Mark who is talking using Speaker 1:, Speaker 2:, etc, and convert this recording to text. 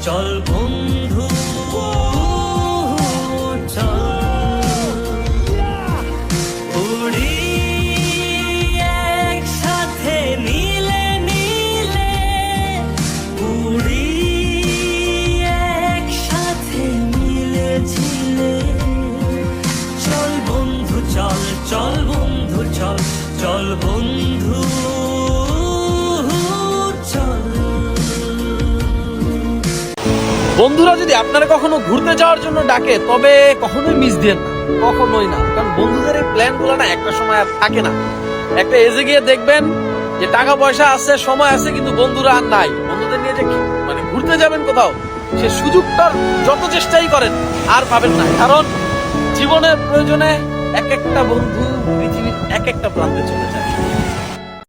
Speaker 1: চল বন্ধু চল উড়ি একসাথে নীলে নীলে উড়ি একসাথে মিলে ঝিলে চল বন্ধু চল চল বন্ধু চল চল বন্ধু
Speaker 2: বন্ধুরা যদি আপনারা কখনো ঘুরতে যাওয়ার জন্য ডাকে তবে কখনোই মিস দেন না, কখনোই না। কারণ বন্ধুদের এই প্ল্যান গুলো না একটা সময় আর থাকে না। একটা এজে গিয়ে দেখবেন যে টাকা পয়সা আছে, সময় আছে, কিন্তু বন্ধুরা আর নাই। বন্ধুদের নিয়ে যে মানে ঘুরতে যাবেন কোথাও, সে সুযোগটার যত চেষ্টাই করেন আর পাবেন না। কারণ জীবনের প্রয়োজনে এক একটা বন্ধু পৃথিবীর এক একটা প্রান্তে চলে যায়।